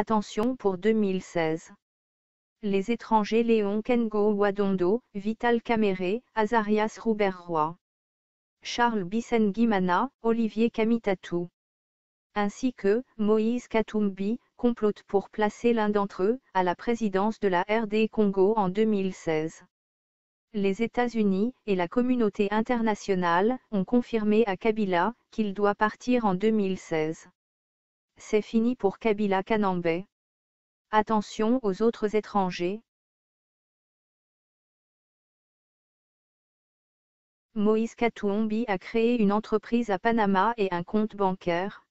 Attention pour 2016. Les étrangers Léon Kengo Wadondo, Vital Kamere, Azarias Rouberroy, Charles Bissengui-Mana, Olivier Kamitatou, ainsi que Moïse Katumbi, complotent pour placer l'un d'entre eux à la présidence de la RD Congo en 2016. Les États-Unis et la communauté internationale ont confirmé à Kabila qu'il doit partir en 2016. C'est fini pour Kabila Kanambe. Attention aux autres étrangers. Moïse Katumbi a créé une entreprise à Panama et un compte bancaire.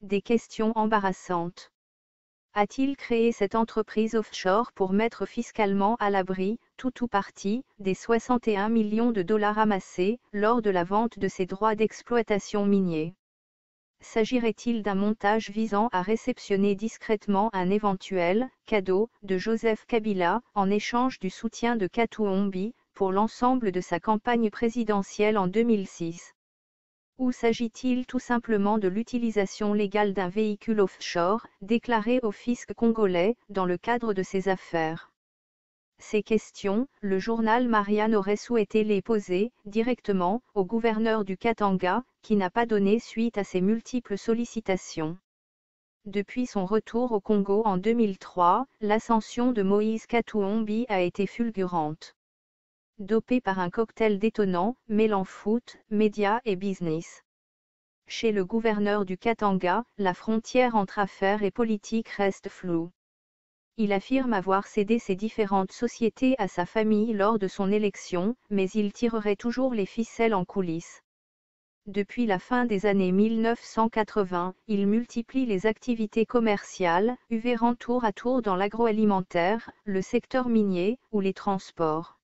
Des questions embarrassantes. A-t-il créé cette entreprise offshore pour mettre fiscalement à l'abri, tout ou partie, des 61 millions de dollars amassés lors de la vente de ses droits d'exploitation miniers? S'agirait-il d'un montage visant à réceptionner discrètement un éventuel cadeau de Joseph Kabila en échange du soutien de Katumbi pour l'ensemble de sa campagne présidentielle en 2006? Ou s'agit-il tout simplement de l'utilisation légale d'un véhicule offshore, déclaré au fisc congolais, dans le cadre de ses affaires? Ces questions, le journal Marianne aurait souhaité les poser directement au gouverneur du Katanga, qui n'a pas donné suite à ses multiples sollicitations. Depuis son retour au Congo en 2003, l'ascension de Moïse Katumbi a été fulgurante. Dopé par un cocktail détonnant, mêlant foot, médias et business. Chez le gouverneur du Katanga, la frontière entre affaires et politique reste floue. Il affirme avoir cédé ses différentes sociétés à sa famille lors de son élection, mais il tirerait toujours les ficelles en coulisses. Depuis la fin des années 1980, il multiplie les activités commerciales, œuvrant tour à tour dans l'agroalimentaire, le secteur minier ou les transports.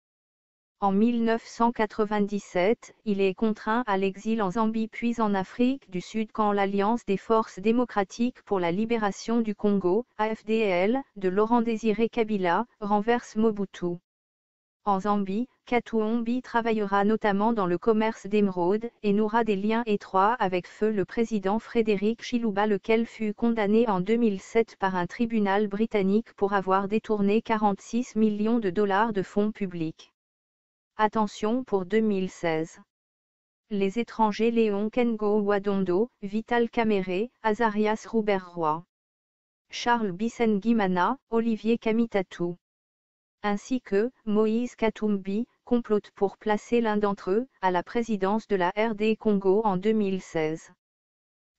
En 1997, il est contraint à l'exil en Zambie puis en Afrique du Sud quand l'Alliance des Forces démocratiques pour la libération du Congo, AFDL, de Laurent-Désiré Kabila, renverse Mobutu. En Zambie, Katumbi travaillera notamment dans le commerce d'émeraudes et nouera des liens étroits avec feu le président Frédéric Chiluba, lequel fut condamné en 2007 par un tribunal britannique pour avoir détourné 46 millions de dollars de fonds publics. Attention pour 2016. Les étrangers Léon Kengo Wadondo, Vital Kamere, Azarias Rouberroy, Charles Bissengui-Mana, Olivier Kamitatou, ainsi que Moïse Katumbi, complotent pour placer l'un d'entre eux à la présidence de la RD Congo en 2016.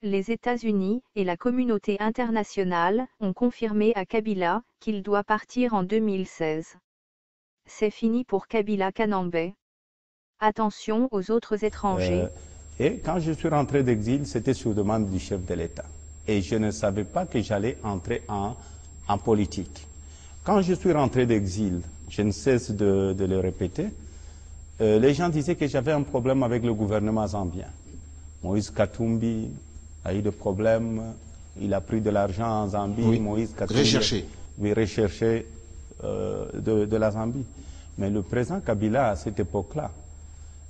Les États-Unis et la communauté internationale ont confirmé à Kabila qu'il doit partir en 2016. C'est fini pour Kabila Kanambe. Attention aux autres étrangers. Et quand je suis rentré d'exil, c'était sur demande du chef de l'État. Et je ne savais pas que j'allais entrer en politique. Quand je suis rentré d'exil, je ne cesse de le répéter, les gens disaient que j'avais un problème avec le gouvernement zambien. Moïse Katumbi a eu des problèmes, il a pris de l'argent en Zambie. Oui, Moïse Katumbi, recherché. Oui, recherché de la Zambie. Mais le président Kabila, à cette époque-là,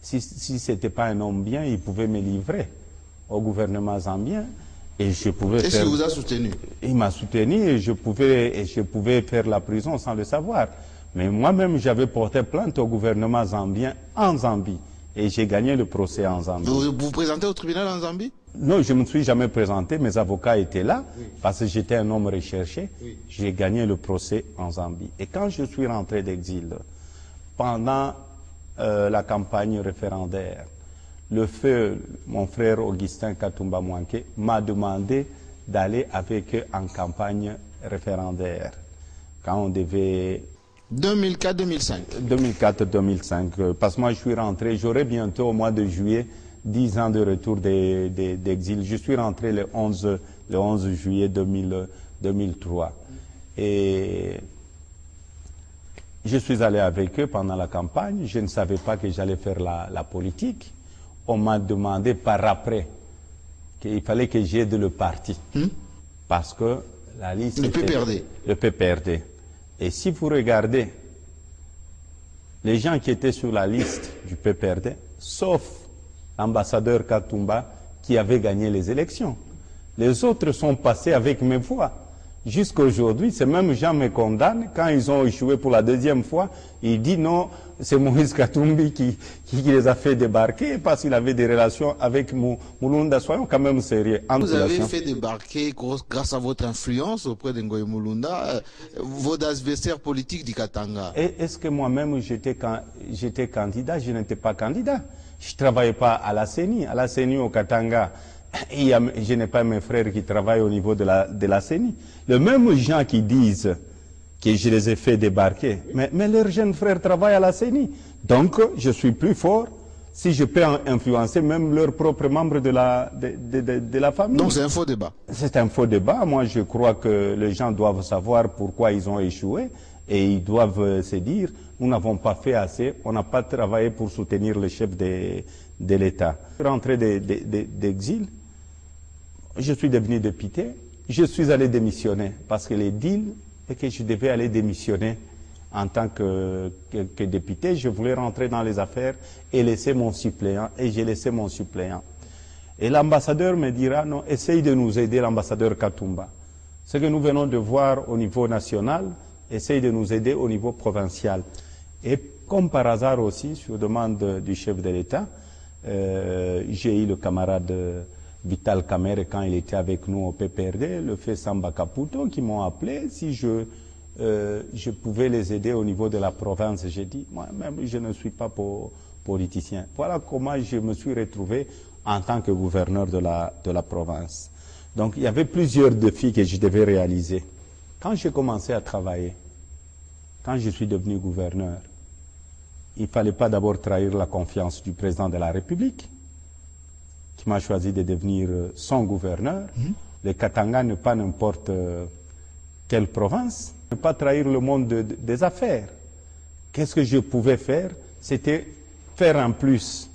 si ce n'était pas un homme bien, il pouvait me livrer au gouvernement zambien et je pouvais Est-ce qu'il vous a soutenu? Il m'a soutenu et je pouvais faire la prison sans le savoir. Mais moi-même, j'avais porté plainte au gouvernement zambien en Zambie et j'ai gagné le procès en Zambie. Vous vous présentez au tribunal en Zambie? Non, je ne me suis jamais présenté, mes avocats étaient là, oui, parce que j'étais un homme recherché. Oui. J'ai gagné le procès en Zambie. Et quand je suis rentré d'exil, pendant la campagne référendaire, mon frère Augustin Katumba Mwanke m'a demandé d'aller avec eux en campagne référendaire. Quand on devait... 2004-2005. 2004-2005, parce que moi je suis rentré, j'aurai bientôt au mois de juillet 10 ans de retour d'exil. Je suis rentré le 11 juillet 2003. Et je suis allé avec eux pendant la campagne. Je ne savais pas que j'allais faire la politique. On m'a demandé par après qu'il fallait que j'aide le parti. Parce que la liste... Le PPRD. Le PPRD. Et si vous regardez les gens qui étaient sur la liste du PPRD, sauf l'ambassadeur Katumba qui avait gagné les élections. Les autres sont passés avec mes voix. Jusqu'à aujourd'hui, ces mêmes gens me condamnent. Quand ils ont échoué pour la deuxième fois, ils disent non, c'est Moïse Katumbi qui les a fait débarquer parce qu'il avait des relations avec Mulunda. Soyons quand même sérieux. Vous avez fait débarquer, grâce à votre influence auprès de Ngoï Mulunda, vos adversaires politiques du Katanga. Est-ce que moi-même j'étais candidat? Je n'étais pas candidat. Je ne travaillais pas à la CENI. À la CENI au Katanga, je n'ai pas mes frères qui travaillent au niveau de la CENI. Les mêmes gens qui disent que je les ai fait débarquer, mais leurs jeunes frères travaillent à la CENI. Donc, je suis plus fort si je peux influencer même leurs propres membres de la famille. Donc c'est un faux débat. C'est un faux débat. Moi, je crois que les gens doivent savoir pourquoi ils ont échoué et ils doivent se dire, nous n'avons pas fait assez, on n'a pas travaillé pour soutenir le chef de l'État. Rentré d'exil, je suis devenu député, je suis allé démissionner parce que les deals et que je devais aller démissionner en tant que député. Je voulais rentrer dans les affaires et laisser mon suppléant, et j'ai laissé mon suppléant. Et l'ambassadeur me dira, non, essaye de nous aider, l'ambassadeur Katumba. Ce que nous venons de voir au niveau national, essaye de nous aider au niveau provincial. Et comme par hasard aussi, sur demande du chef de l'État, j'ai eu le camarade Vital Kamerhe quand il était avec nous au PPRD, le fait Samba Caputo, qui m'ont appelé si je pouvais les aider au niveau de la province. J'ai dit, moi-même, je ne suis pas politicien. Voilà comment je me suis retrouvé en tant que gouverneur de la province. Donc, il y avait plusieurs défis que je devais réaliser. Quand j'ai commencé à travailler, quand je suis devenu gouverneur, il ne fallait pas d'abord trahir la confiance du président de la République, qui m'a choisi de devenir son gouverneur. Le Katanga n'est pas n'importe quelle province. Ne pas trahir le monde des affaires. Qu'est-ce que je pouvais faire? C'était faire un plus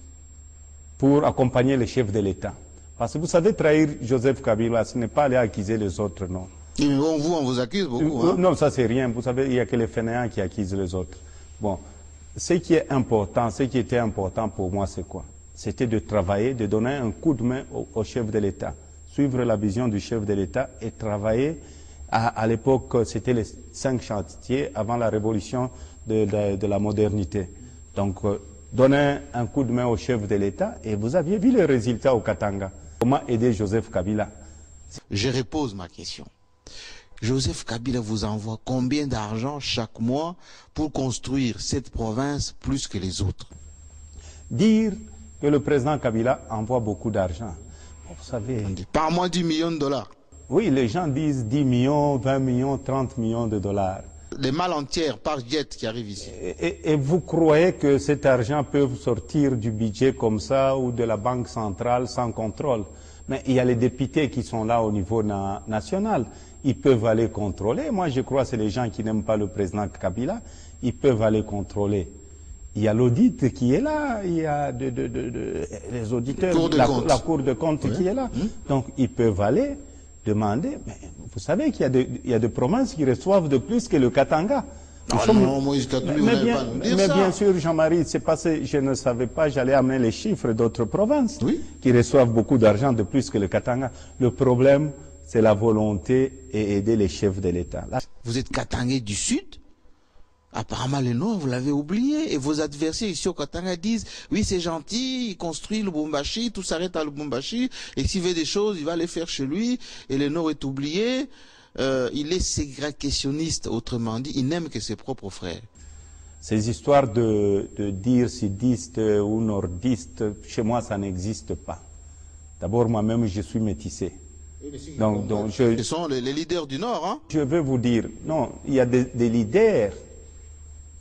pour accompagner le chef de l'État. Parce que vous savez, trahir Joseph Kabila, ce n'est pas aller accuser les autres, non. Mais bon, vous, on vous accuse beaucoup. Hein? Non, ça c'est rien. Vous savez, il n'y a que les fainéants qui accusent les autres. Bon, ce qui est important, ce qui était important pour moi, c'est quoi? C'était de travailler, de donner un coup de main au chef de l'État, suivre la vision du chef de l'État et travailler. À l'époque, c'était les 5 chantiers avant la révolution de la modernité. Donc, donner un coup de main au chef de l'État et vous aviez vu les résultats au Katanga. Comment aider Joseph Kabila? Je repose ma question. Joseph Kabila vous envoie combien d'argent chaque mois pour construire cette province plus que les autres? Dire que le président Kabila envoie beaucoup d'argent. Vous savez... Par mois, 10 millions de dollars. Oui, les gens disent 10 millions, 20 millions, 30 millions de dollars. Les malles entières par jet qui arrivent ici. Et vous croyez que cet argent peut sortir du budget comme ça ou de la banque centrale sans contrôle? Mais il y a les députés qui sont là au niveau national. Ils peuvent aller contrôler. Moi, je crois que c'est les gens qui n'aiment pas le président Kabila. Ils peuvent aller contrôler. Il y a l'audit qui est là, il y a les auditeurs, la Cour de compte qui est là. Donc, ils peuvent aller demander. Mais vous savez qu'il y a des provinces qui reçoivent de plus que le Katanga. Mais bien sûr, Jean-Marie, c'est parce que je ne savais pas, j'allais amener les chiffres d'autres provinces qui reçoivent beaucoup d'argent de plus que le Katanga. Le problème, c'est la volonté et aider les chefs de l'État. Vous êtes Katangais du Sud? Apparemment, le Nord, vous l'avez oublié. Et vos adversaires ici au Katanga disent, oui, c'est gentil, il construit le Lubumbashi, tout s'arrête à Lubumbashi, et s'il veut des choses, il va les faire chez lui, et le Nord est oublié. Il est ségrégationniste, autrement dit, il n'aime que ses propres frères. Ces histoires de dire sudiste ou nordiste, chez moi, ça n'existe pas. D'abord, moi-même, je suis métissé. Donc ce sont les leaders du Nord, hein? Je veux vous dire, non, il y a des leaders.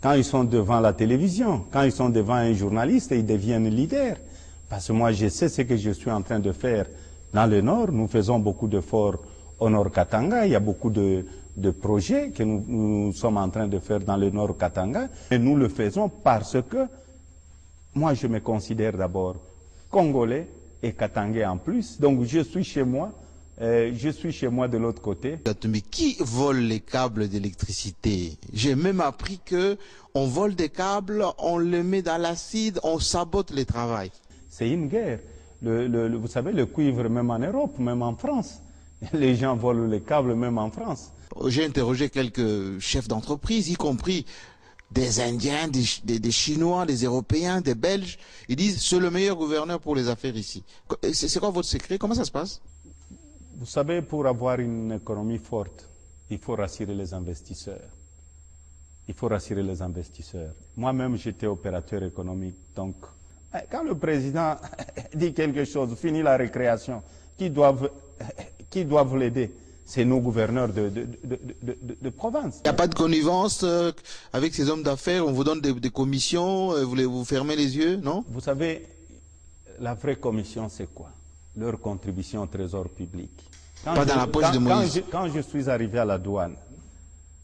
Quand ils sont devant la télévision, quand ils sont devant un journaliste, ils deviennent leaders. Parce que moi, je sais ce que je suis en train de faire dans le Nord. Nous faisons beaucoup d'efforts au Nord Katanga. Il y a beaucoup de projets que nous sommes en train de faire dans le Nord Katanga. Et nous le faisons parce que moi, je me considère d'abord Congolais et Katangais en plus. Donc, je suis chez moi. Je suis chez moi de l'autre côté. Mais qui vole les câbles d'électricité? J'ai même appris que on vole des câbles, on les met dans l'acide, on sabote les travaux. C'est une guerre. Vous savez, le cuivre, même en Europe, même en France, Les gens volent les câbles même en France. J'ai interrogé quelques chefs d'entreprise, y compris des Indiens, des Chinois, des Européens, des Belges. Ils disent c'est le meilleur gouverneur pour les affaires ici. C'est quoi votre secret? Comment ça se passe? Vous savez, pour avoir une économie forte, il faut rassurer les investisseurs. Il faut rassurer les investisseurs. Moi-même, j'étais opérateur économique. Donc, quand le président dit quelque chose, finit la récréation, qui doivent l'aider? C'est nos gouverneurs de province. Il n'y a pas de connivence avec ces hommes d'affaires, on vous donne des commissions, vous fermez les yeux, non? Vous savez, la vraie commission, c'est quoi? Leur contribution au trésor public. Pas dans la poche de Moïse. Quand je suis arrivé à la douane,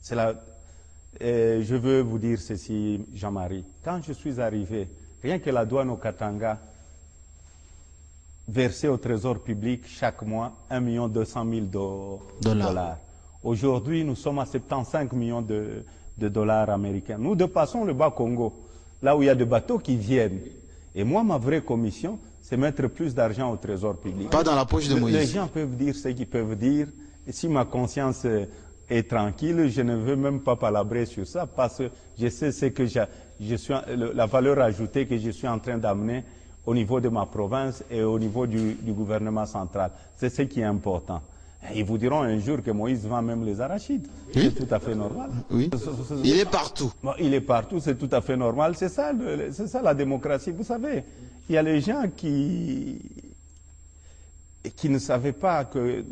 je veux vous dire ceci, Jean-Marie. Quand je suis arrivé, rien que la douane au Katanga versait au trésor public chaque mois 1 200 000 dollars. Aujourd'hui, nous sommes à 75 millions de dollars américains. Nous dépassons le Bas-Congo, là où il y a des bateaux qui viennent. Et moi, ma vraie commission, c'est mettre plus d'argent au trésor public. Pas dans la poche de Moïse. Les gens peuvent dire ce qu'ils peuvent dire. Et si ma conscience est tranquille, je ne veux même pas palabrer sur ça parce que je sais ce que la valeur ajoutée que je suis en train d'amener au niveau de ma province et au niveau du gouvernement central. C'est ce qui est important. Et ils vous diront un jour que Moïse vend même les arachides. Oui. C'est tout à fait normal. Oui. Il est partout. Bon, il est partout, c'est tout à fait normal. C'est ça la démocratie. Vous savez, il y a les gens qui ne savaient pas que,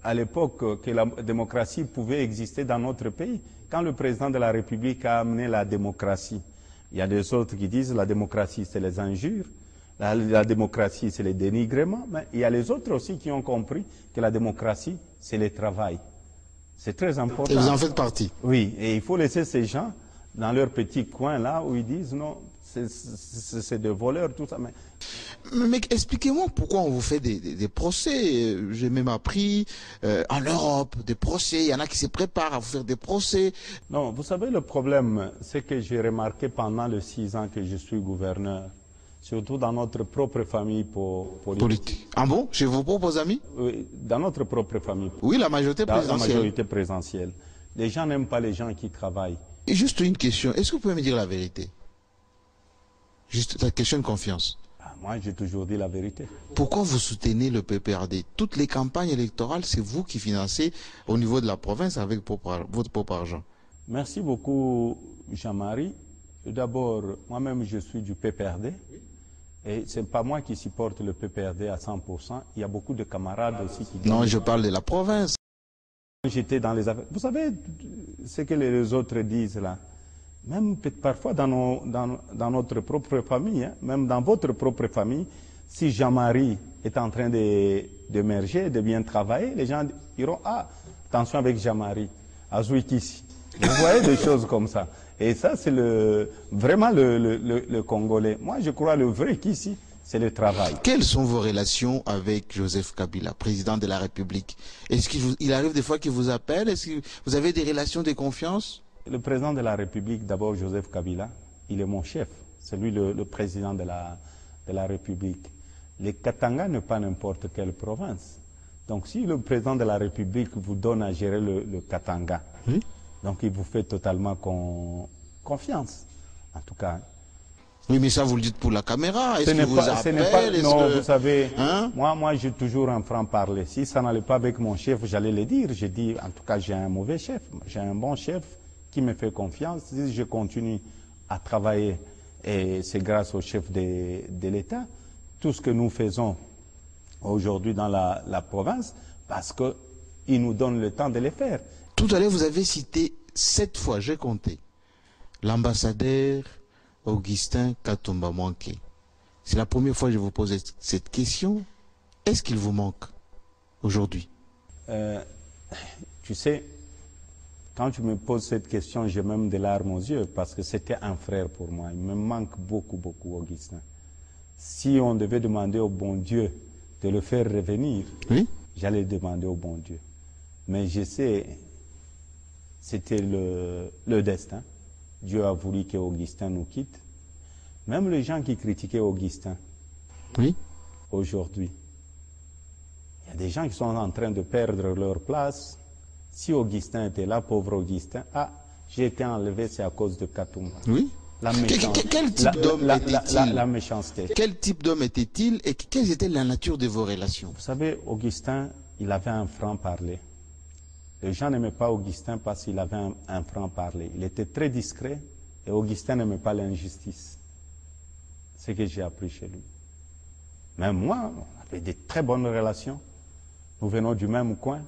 à l'époque, que la démocratie pouvait exister dans notre pays. Quand le président de la République a amené la démocratie, il y a des autres qui disent la démocratie, c'est les injures. La démocratie, c'est les dénigrements, mais il y a les autres aussi qui ont compris que la démocratie, c'est le travail. C'est très important. Et vous en faites partie. Oui, et il faut laisser ces gens dans leur petit coin là où ils disent non, c'est des voleurs, tout ça. Mais expliquez-moi pourquoi on vous fait des procès. J'ai même appris en Europe, des procès. Il y en a qui se préparent à vous faire des procès. Non, vous savez, le problème, c'est que j'ai remarqué pendant les 6 ans que je suis gouverneur, surtout dans notre propre famille politique. Ah bon? Chez vos propres amis? Oui, dans notre propre famille. Oui, la majorité présidentielle. La majorité présidentielle. Les gens n'aiment pas les gens qui travaillent. Et juste une question, est-ce que vous pouvez me dire la vérité? Juste la question de confiance. Moi, j'ai toujours dit la vérité. Pourquoi vous soutenez le PPRD? Toutes les campagnes électorales, c'est vous qui financez au niveau de la province avec votre propre argent. Merci beaucoup, Jean-Marie. D'abord, moi-même, je suis du PPRD. Et ce n'est pas moi qui supporte le PPRD à 100%. Il y a beaucoup de camarades aussi qui... Non, je parle de la province. J'étais dans les affaires. Vous savez ce que les autres disent là? Même parfois dans notre propre famille, hein, même dans votre propre famille, si Jean-Marie est en train d'émerger, de bien travailler, les gens diront, ah, attention avec Jean-Marie, Azouikissi. Vous voyez des choses comme ça. Et ça, c'est vraiment le Congolais. Moi, je crois le vrai qu'ici, c'est le travail. Quelles sont vos relations avec Joseph Kabila, président de la République? Est-ce qu'il arrive des fois qu'il vous appelle? Est-ce que vous avez des relations de confiance? Le président de la République, d'abord Joseph Kabila, il est mon chef. C'est lui le président de la République. Le Katanga n'est pas n'importe quelle province. Donc si le président de la République vous donne à gérer le Katanga, oui, donc il vous fait totalement confiance, en tout cas. Oui, mais ça vous le dites pour la caméra. Est-ce qu'il vous appelle? Non, vous savez, hein? moi j'ai toujours un franc-parler. Si ça n'allait pas avec mon chef, j'allais le dire. J'ai dit, en tout cas, j'ai un mauvais chef, j'ai un bon chef qui me fait confiance. Si je continue à travailler, et c'est grâce au chef de l'État, tout ce que nous faisons aujourd'hui dans la province, parce qu'il nous donne le temps de le faire. Tout à l'heure, vous avez cité 7 fois, j'ai compté, l'ambassadeur Augustin Katumba Mwanké. C'est la première fois que je vous pose cette question. Est-ce qu'il vous manque aujourd'hui? Tu sais, quand tu me poses cette question, j'ai même des larmes aux yeux parce que c'était un frère pour moi. Il me manque beaucoup, beaucoup, Augustin. Si on devait demander au bon Dieu de le faire revenir, oui, j'allais demander au bon Dieu. Mais je sais, c'était le destin. Dieu a voulu qu'Augustin nous quitte. Même les gens qui critiquaient Augustin, oui, aujourd'hui, Il y a des gens qui sont en train de perdre leur place. Si Augustin était là, pauvre Augustin, ah, j'ai été enlevé, c'est à cause de Katumba. Oui. La méchanceté. Quel type d'homme était-il? La méchanceté. Quel type d'homme était-il et quelle était la nature de vos relations? Vous savez, Augustin, il avait un franc-parler. Les gens n'aimaient pas Augustin parce qu'il avait un franc-parler. Il était très discret et Augustin n'aimait pas l'injustice. C'est ce que j'ai appris chez lui. Même moi, on avait des très bonnes relations. Nous venons du même coin.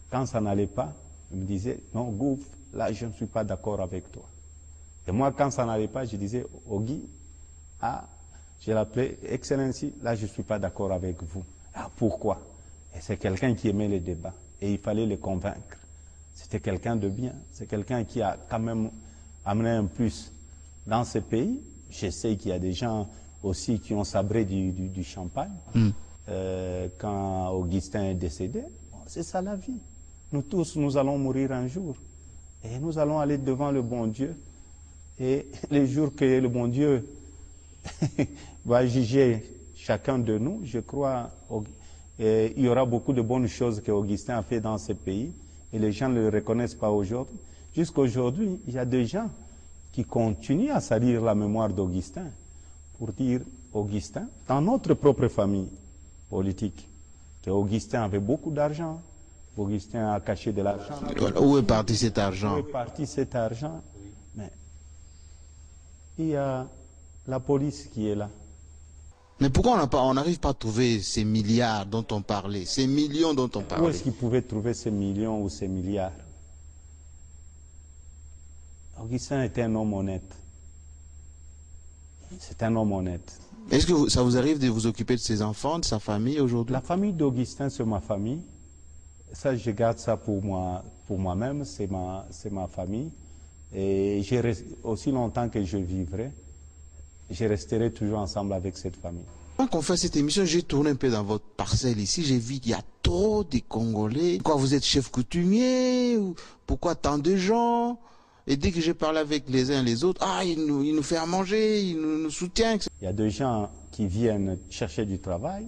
Quand ça n'allait pas, il me disait, non, Gouff, là, je ne suis pas d'accord avec toi. Et moi, quand ça n'allait pas, je disais, Ogui, ah, je l'appelais Excellency, là, je ne suis pas d'accord avec vous. Ah, pourquoi? Et c'est quelqu'un qui aimait les débats. Et il fallait le convaincre. C'était quelqu'un de bien. C'est quelqu'un qui a quand même amené un plus dans ce pays. Je sais qu'il y a des gens aussi qui ont sabré du champagne. Quand Augustin est décédé, bon, c'est ça la vie. Nous tous, nous allons mourir un jour. Et nous allons aller devant le bon Dieu. Et les jours que le bon Dieu va juger chacun de nous, je crois il y aura beaucoup de bonnes choses qu'Augustin a fait dans ce pays. Et les gens ne le reconnaissent pas aujourd'hui. Jusqu'aujourd'hui, il y a des gens qui continuent à salir la mémoire d'Augustin pour dire, Augustin, dans notre propre famille politique, qu'Augustin avait beaucoup d'argent, Augustin a caché de l'argent. Où est parti cet argent? Où est parti cet argent? Mais il y a la police qui est là. Mais pourquoi on n'arrive pas à trouver ces milliards dont on parlait, ces millions dont on parlait? Où est-ce qu'ils pouvaient trouver ces millions ou ces milliards? Augustin était un homme honnête. C'est un homme honnête. Est-ce que ça vous arrive de vous occuper de ses enfants, de sa famille aujourd'hui? La famille d'Augustin, c'est ma famille. Ça, je garde ça pour moi-même, c'est ma famille. Et aussi longtemps que je vivrai, je resterai toujours ensemble avec cette famille. Quand on fait cette émission, j'ai tourné un peu dans votre parcelle ici, j'ai vu qu'il y a trop de Congolais. Pourquoi vous êtes chef coutumier? Pourquoi tant de gens? Et dès que je parle avec les uns et les autres, ah, il nous fait à manger, il nous soutient. Il y a des gens qui viennent chercher du travail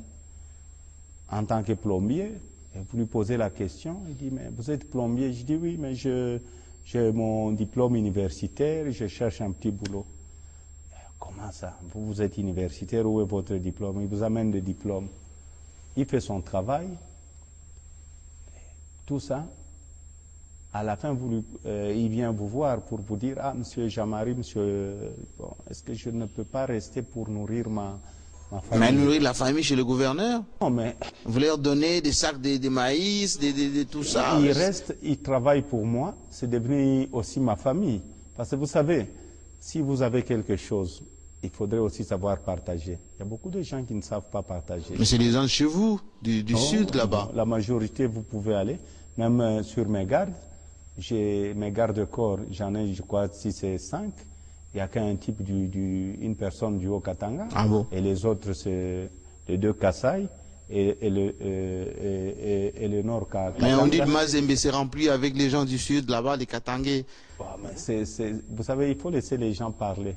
en tant que plombier. Et vous lui posez la question, il dit, mais vous êtes plombier? Je dis, oui, mais j'ai mon diplôme universitaire, je cherche un petit boulot. Comment ça? Vous êtes universitaire, où est votre diplôme? Il vous amène le diplôme. Il fait son travail. Tout ça, à la fin, il vient vous voir pour vous dire, ah, monsieur Jean-Marie, monsieur, bon, est-ce que je ne peux pas rester pour nourrir ma famille? Mais nourrir la famille chez le gouverneur? Non, mais... Vous leur donnez des sacs de maïs, de tout ça? Il reste, il travaille pour moi, c'est devenu aussi ma famille. Parce que vous savez, si vous avez quelque chose, il faudrait aussi savoir partager. Il y a beaucoup de gens qui ne savent pas partager. Mais c'est les gens de chez vous, du sud là-bas. La majorité, vous pouvez aller. Même sur mes gardes, j'ai mes gardes-corps, j'en ai, je crois, 6 et 5. Il n'y a qu'un type, une personne du Haut-Katanga. Ah bon? Et les autres, c'est les 2 Kasaï et le Nord Katanga. Mais on dit que Mazembe s'est rempli avec les gens du sud là-bas, les Katangais. Bon, mais vous savez, il faut laisser les gens parler.